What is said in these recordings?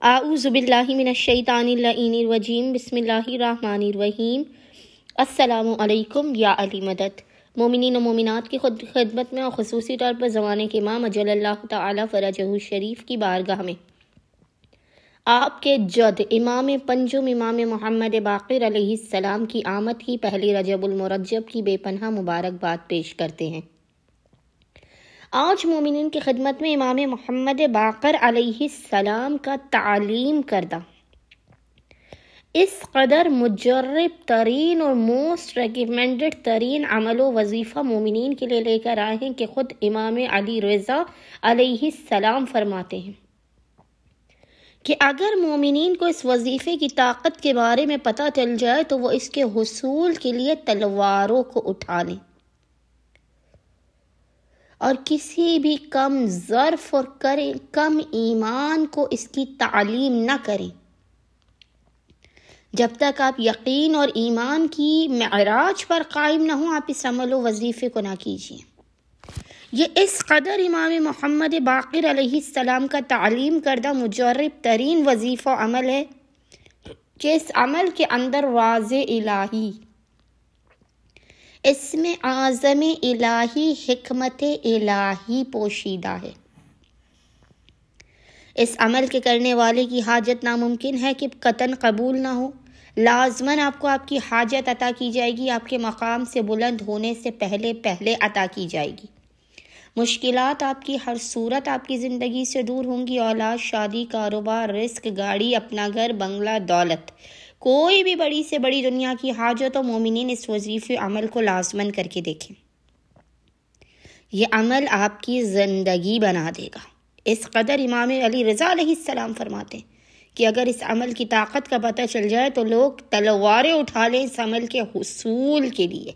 اعوذ باللہ من الشیطان اللعین الرجیم بسم اللہ الرحمن الرحیم۔ السلام علیکم یا علی مدد۔ مومنین و مومنات کی خدمت میں اور خصوصی طور پر زمانے کے امام اجل اللہ تعالی فرجہ الشریف کی بارگاہ میں آپ کے جد امام پنجم امام محمد باقر علیہ السلام کی آمد کی پہلی رجب المرجب کی بے پناہ مبارکباد پیش کرتے ہیں۔ آج مومنین کی خدمت میں امام محمد باقر علیہ السلام کا تعلیم کردہ اس قدر مجرب ترین اور موسٹ ریکمینڈڈ ترین عمل و وظیفہ مومنین کے لیے لے کر آئے ہیں کہ خود امام علی رضا علیہ السلام فرماتے ہیں کہ اگر مومنین کو اس وظیفے کی طاقت کے بارے میں پتہ چل جائے تو وہ اس کے حصول کے لیے تلواروں کو اٹھا لیں اور کسی بھی کم ظرف اور کم ایمان کو اس کی تعلیم نہ کریں جب تک آپ یقین اور ایمان کی معراج پر قائم نہ ہوں، آپ اس عمل و وظیفے کو نہ کیجیے۔ یہ اس قدر امام محمد باقر علیہ السلام کا تعلیم کردہ مجرب ترین وظیفہ عمل ہے کہ اس عمل کے اندر راز الہی، اس میں اعظم الہی، حکمت الہی پوشیدہ ہے۔ اس عمل کے کرنے والے کی حاجت ناممکن ہے کہ قطعاً قبول نہ ہو۔ لازماً آپ کو آپ کی حاجت عطا کی جائے گی، آپ کے مقام سے بلند ہونے سے پہلے عطا کی جائے گی۔ مشکلات آپ کی ہر صورت آپ کی زندگی سے دور ہوں گی۔ اولاد، شادی، کاروبار، رزق، گاڑی، اپنا گھر، بنگلہ، دولت، کوئی بھی بڑی سے بڑی دنیا کی حاجت و مومنین اس وظیفے عمل کو لازماً کر کے دیکھیں۔ یہ عمل آپ کی زندگی بنا دے گا۔ اس قدر امام علی رضا علیہ السلام فرماتے ہیں کہ اگر اس عمل کی طاقت کا پتہ چل جائے تو لوگ تلواریں اٹھا لیں اس عمل کے حصول کے لیے۔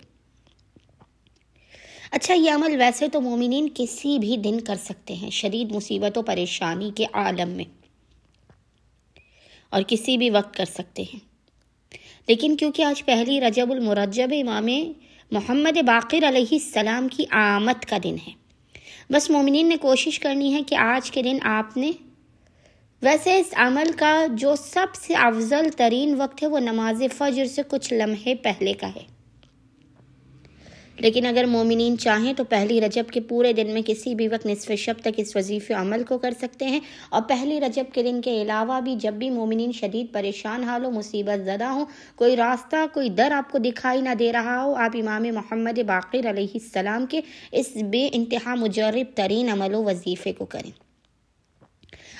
اچھا، یہ عمل ویسے تو مومنین کسی بھی دن کر سکتے ہیں، شدید مصیبت و پریشانی کے عالم میں، اور کسی بھی وقت کر سکتے ہیں، لیکن کیونکہ آج پہلی رجب المرجب امام محمد باقر علیہ السلام کی آمد کا دن ہے، بس مومنین نے کوشش کرنی ہے کہ آج کے دن آپ نے، ویسے اس عمل کا جو سب سے افضل ترین وقت ہے وہ نماز فجر سے کچھ لمحے پہلے کا ہے، لیکن اگر مومنین چاہیں تو پہلی رجب کے پورے دن میں کسی بھی وقت نصف شب تک اس وظیفے عمل کو کر سکتے ہیں۔ اور پہلی رجب کے دن کے علاوہ بھی جب بھی مومنین شدید پریشان حال ہو، مصیبت زدہ ہوں، کوئی راستہ، کوئی در آپ کو دکھائی نہ دے رہا ہو، آپ امام محمد باقر علیہ السلام کے اس بے انتہا مجرب ترین عمل و وظیفے کو کریں۔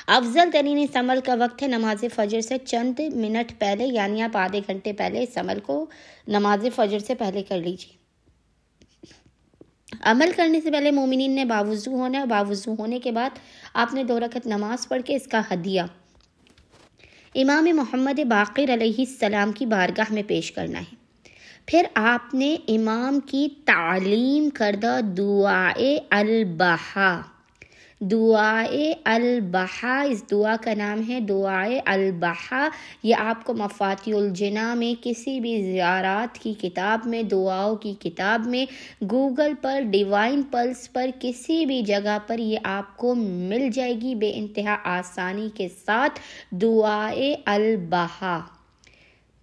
افضل ترین اس عمل کا وقت ہے نماز فجر سے چند منٹ پہلے، یعنی آپ آدھے گھنٹے پہلے اس عمل کو نماز فجر سے پہلے کر لیجیے۔ عمل کرنے سے پہلے مومنین نے باوضو ہونا ہے، باوضو ہونے کے بعد آپ نے 2 رکعت نماز پڑھ کے اس کا ہدیہ امام محمد باقر علیہ السلام کی بارگاہ میں پیش کرنا ہے۔ پھر آپ نے امام کی تعلیم کردہ دعائے البہا، دعائے البہا، اس دعا کا نام ہے دعائے البہا، یہ آپ کو مفاتیح الجناح میں، کسی بھی زیارات کی کتاب میں، دعاؤں کی کتاب میں، گوگل پر، ڈیوائن پلس پر، کسی بھی جگہ پر یہ آپ کو مل جائے گی بے انتہا آسانی کے ساتھ۔ دعائے البہا،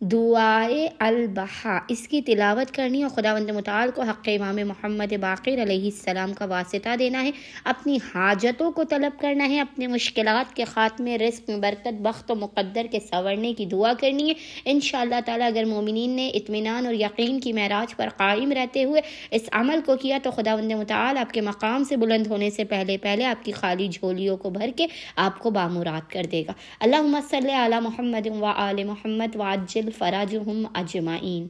دعائے البہا، اس کی تلاوت کرنی اور خداوند متعال کو حق امام محمد باقر علیہ السلام کا واسطہ دینا ہے، اپنی حاجتوں کو طلب کرنا ہے، اپنے مشکلات کے خاتمے، رزق میں برکت، بخت و مقدر کے سنورنے کی دعا کرنی ہے۔ انشاءاللہ تعالی اگر مومنین نے اطمینان اور یقین کی معراج پر قائم رہتے ہوئے اس عمل کو کیا تو خداوند متعال آپ کے مقام سے بلند ہونے سے پہلے آپ کی خالی جھولیوں کو بھر کے آپ کو بامراد کر دے گا۔ اللہم صلی علی محمد و آل محمد وعجل فراجہم اجمعین۔